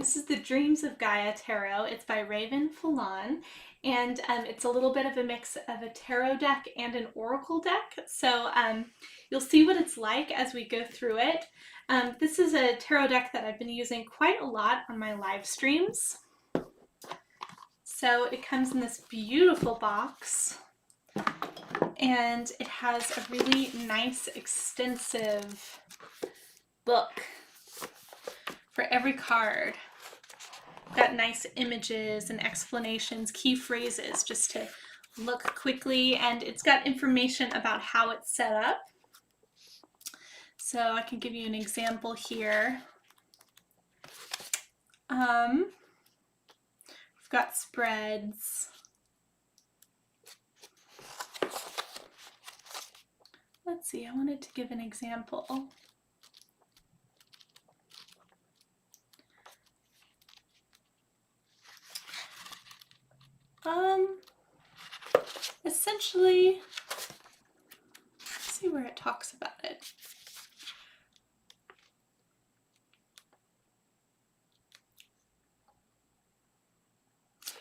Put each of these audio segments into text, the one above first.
This is the Dreams of Gaia Tarot. It's by Ravynne, Phelan, and it's a little bit of a mix of a tarot deck and an oracle deck. So you'll see what it's like as we go through it. This is a tarot deck that I've been using quite a lot on my live streams. So it comes in this beautiful box, and it has a really nice, extensive book for every card. Got nice images and explanations, key phrases, just to look quickly, and it's got information about how it's set up. So I can give you an example here. We've got spreads. Let's see, I wanted to give an example. Essentially, let's see where it talks about it.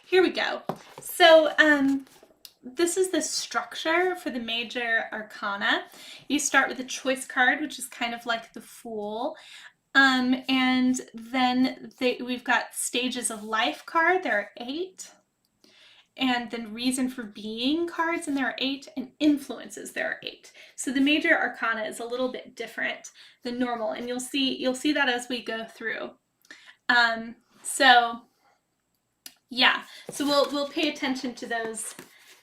Here we go. So this is the structure for the major arcana. You start with a choice card, which is kind of like the Fool. And then we've got stages of life card. There are 8. And then reason for being cards, and there are 8, and influences, there are 8. So the major arcana is a little bit different than normal, and you'll see that as we go through. So yeah, so we'll pay attention to those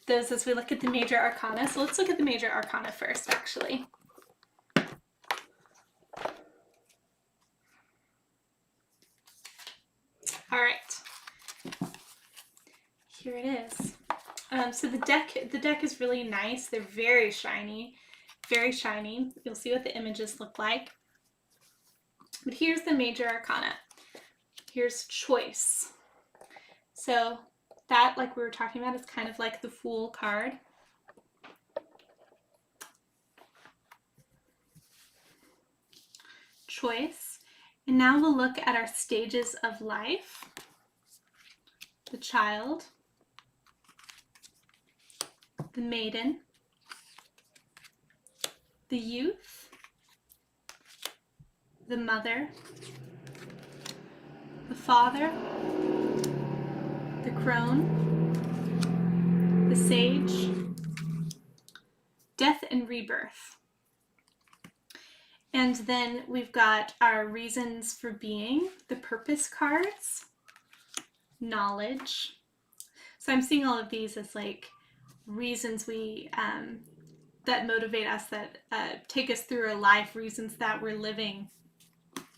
as we look at the major arcana. So let's look at the major arcana first, actually. All right. Here it is. So the deck is really nice. They're very shiny, very shiny. You'll see what the images look like. But here's the major arcana. Here's choice. So that, like we were talking about, is kind of like the Fool card. Choice. And now we'll look at our stages of life. The Child, the Maiden, the Youth, the Mother, the Father, the Crone, the Sage, Death and Rebirth. And then we've got our reasons for being, the Purpose cards, Knowledge. So I'm seeing all of these as like reasons we that motivate us, that take us through our life, reasons that we're living,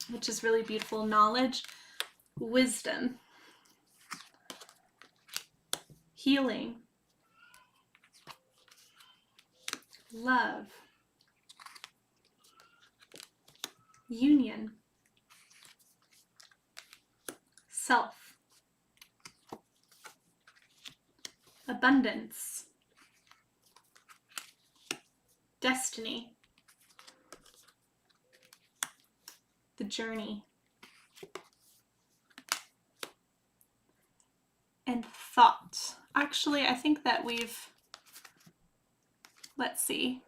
which is really beautiful. Knowledge, wisdom, healing, love, union, self, abundance, destiny, the journey, and thought. Actually, I think that let's see,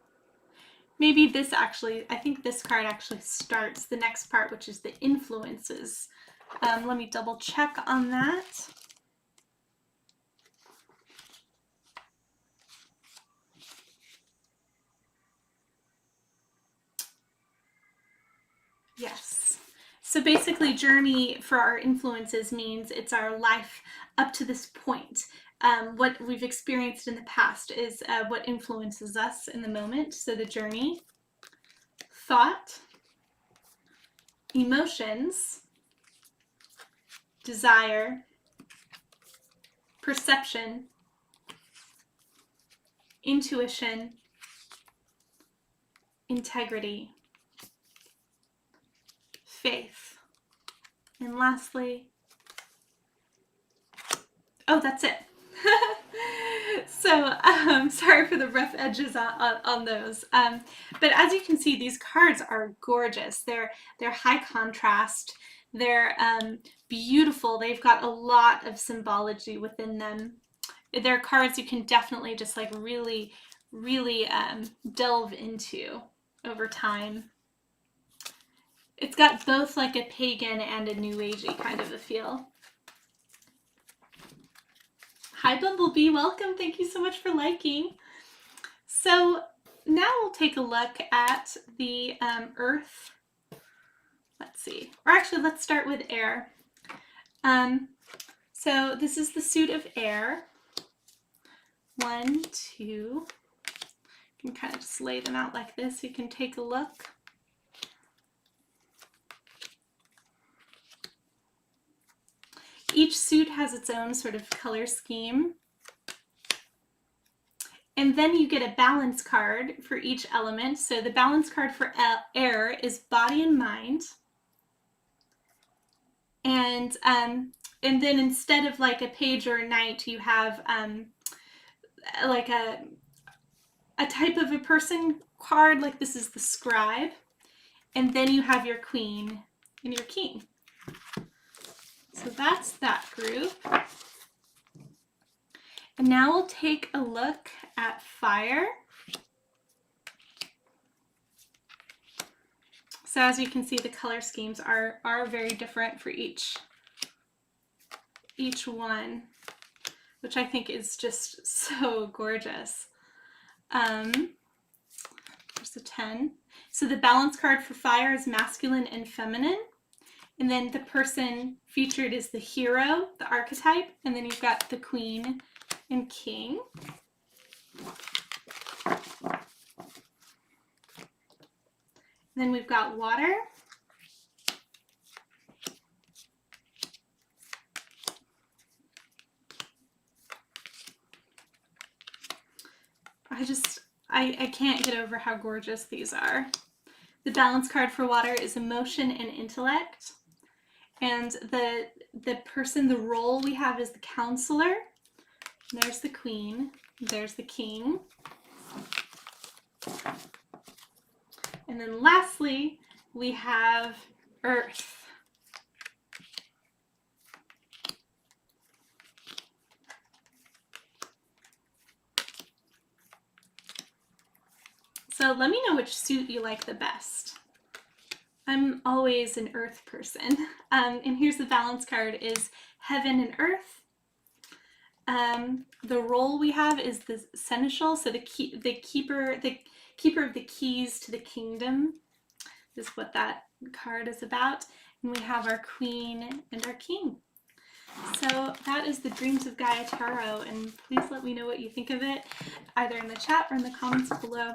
maybe this actually, I think this card actually starts the next part, which is the influences. Let me double check on that. Yes. So basically, journey for our influences means it's our life up to this point. What we've experienced in the past is what influences us in the moment. So the journey, thought, emotions, desire, perception, intuition, integrity, faith, and lastly, oh, that's it. So sorry for the rough edges on those, but as you can see, these cards are gorgeous. They're high contrast. They're beautiful. They've got a lot of symbology within them. They're cards you can definitely just like really delve into over time. It's got both like a pagan and a new agey kind of a feel. Hi Bumblebee, welcome. Thank you so much for liking. So now we'll take a look at the earth. Let's see, or actually let's start with air. So this is the suit of air. 1, 2. You can kind of just lay them out like this. You can take a look. Each suit has its own sort of color scheme. And then you get a balance card for each element. So the balance card for air is body and mind. And then instead of like a page or a knight, you have like a type of a person card, like this is the scribe. And then you have your queen and your king. So that's that group. And now we'll take a look at fire. So as you can see, the color schemes are very different for each one, which I think is just so gorgeous. There's a 10. So the balance card for fire is masculine and feminine. And then the person featured is the hero, the archetype. And then you've got the queen and king. And then we've got water. I can't get over how gorgeous these are. The balance card for water is emotion and intellect. And the person, the role we have is the counselor. There's the queen. There's the king. And then lastly, we have earth. So let me know which suit you like the best. I'm always an earth person. And here's the balance card is heaven and earth. The role we have is the seneschal, so the keeper of the keys to the kingdom is what that card is about. And we have our queen and our king. So that is the Dreams of Gaia Tarot, and please let me know what you think of it, either in the chat or in the comments below.